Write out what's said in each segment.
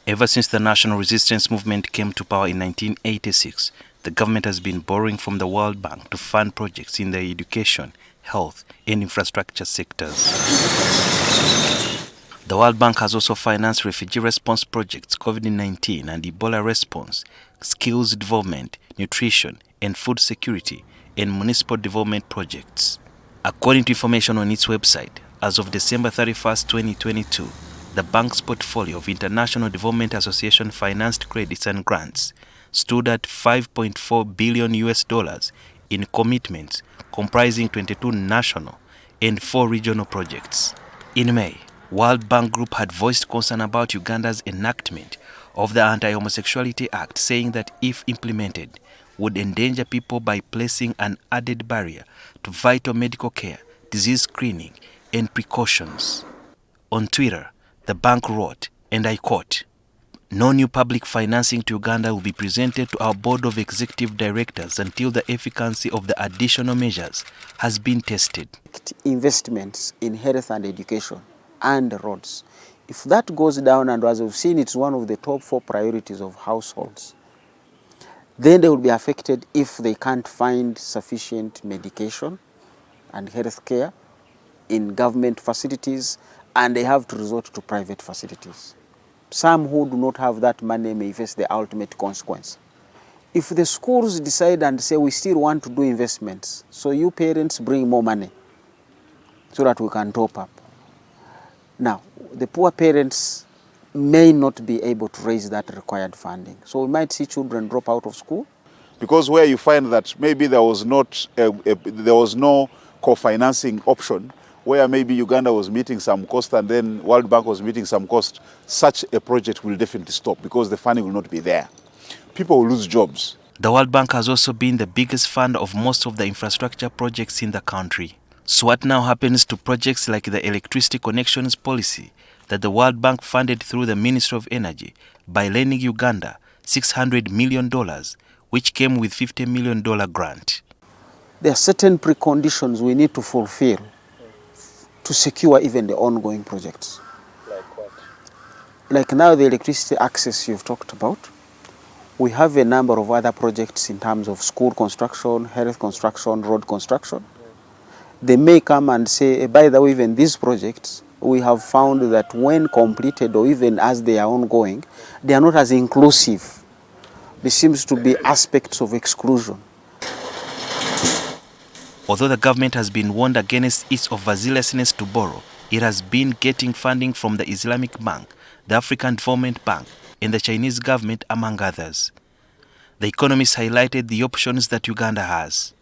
Ever since the national resistance movement came to power in 1986, the government has been borrowing from the World Bank to fund projects in the education, health, and infrastructure sectors. The World Bank has also financed refugee response projects, COVID-19 and Ebola response, skills development, nutrition and food security, and municipal development projects. According to information on its website, as of December 31st, 2022, the bank's portfolio of International Development Association financed credits and grants stood at $5.4 billion in commitments comprising 22 national and 4 regional projects. In May, World Bank Group had voiced concern about Uganda's enactment of the Anti Homosexuality Act, saying that if implemented, would endanger people by placing an added barrier to vital medical care, disease screening, and precautions. On Twitter, the bank wrote, and I quote, "No new public financing to Uganda will be presented to our Board of Executive Directors until the efficacy of the additional measures has been tested." Investments in health and education and roads, if that goes down, and as we've seen, it's one of the top 4 priorities of households, then they will be affected if they can't find sufficient medication and health care in government facilities, and they have to resort to private facilities. Some who do not have that money may face the ultimate consequence. If the schools decide and say, we still want to do investments, so you parents bring more money so that we can top up. Now, the poor parents may not be able to raise that required funding. So we might see children drop out of school. Because where you find that maybe there was no co-financing option, where maybe Uganda was meeting some cost and then World Bank was meeting some cost, such a project will definitely stop because the funding will not be there. People will lose jobs. The World Bank has also been the biggest funder of most of the infrastructure projects in the country. So what now happens to projects like the electricity connections policy that the World Bank funded through the Ministry of Energy by lending Uganda $600 million, which came with $50 million grant? There are certain preconditions we need to fulfill to secure even the ongoing projects. Like what? Like now the electricity access you've talked about. We have a number of other projects in terms of school construction, health construction, road construction. They may come and say, by the way, even these projects, we have found that when completed or even as they are ongoing, they are not as inclusive. There seems to be aspects of exclusion. Although the government has been warned against its overzealousness to borrow, it has been getting funding from the Islamic Bank, the African Development Bank, and the Chinese government, among others. The Economists highlighted the options that Uganda has.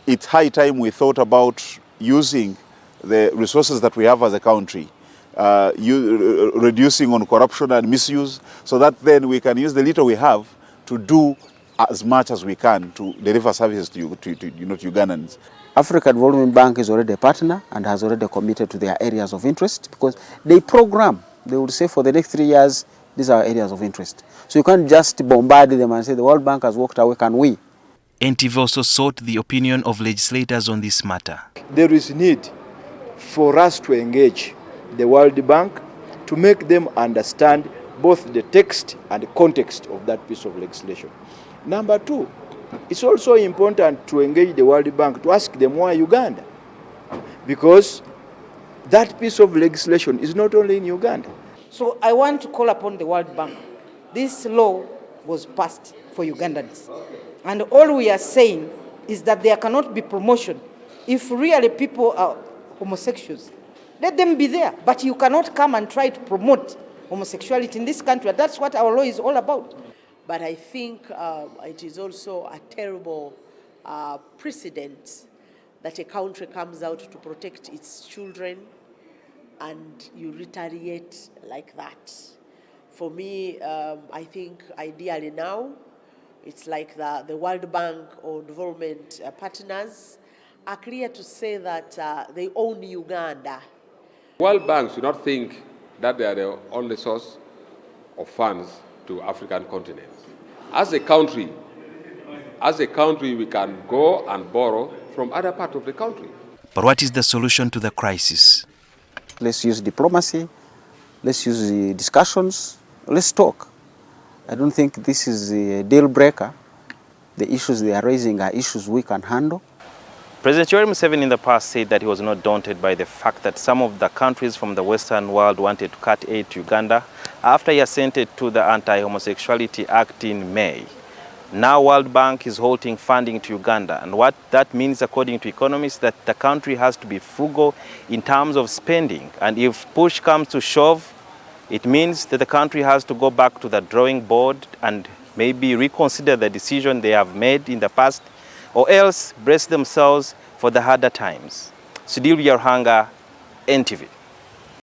It's high time we thought about using the resources that we have as a country, reducing on corruption and misuse, so that then we can use the little we have to do as much as we can to deliver services to Ugandans. African Development Bank is already a partner and has already committed to their areas of interest because they program. They will say for the next 3 years, these are areas of interest. So you can't just bombard them and say the World Bank has walked away, can we? NTV also sought the opinion of legislators on this matter. There is need for us to engage the World Bank to make them understand both the text and the context of that piece of legislation. Number 2, it's also important to engage the World Bank to ask them why Uganda, because that piece of legislation is not only in Uganda. So I want to call upon the World Bank. This law was passed for Ugandans. And all we are saying is that there cannot be promotion. If really people are homosexuals, let them be there. But you cannot come and try to promote homosexuality in this country. That's what our law is all about. But I think it is also a terrible precedent that a country comes out to protect its children and you retaliate like that. For me, I think ideally now, it's like the World Bank or development partners are clear to say that they own Uganda. World Bank should not think that they are the only source of funds to African continent. As a country, we can go and borrow from other parts of the country. But what is the solution to the crisis? Let's use diplomacy, let's use the discussions, let's talk. I don't think this is a deal breaker. The issues they are raising are issues we can handle. President Yoweri Museveni in the past said that he was not daunted by the fact that some of the countries from the Western world wanted to cut aid to Uganda after he assented to the Anti Homosexuality Act in May. Now World Bank is halting funding to Uganda, and what that means, according to economists, that the country has to be frugal in terms of spending, and if push comes to shove, it means that the country has to go back to the drawing board and maybe reconsider the decision they have made in the past, or else brace themselves for the harder times. Sudhir Byaruhanga, NTV.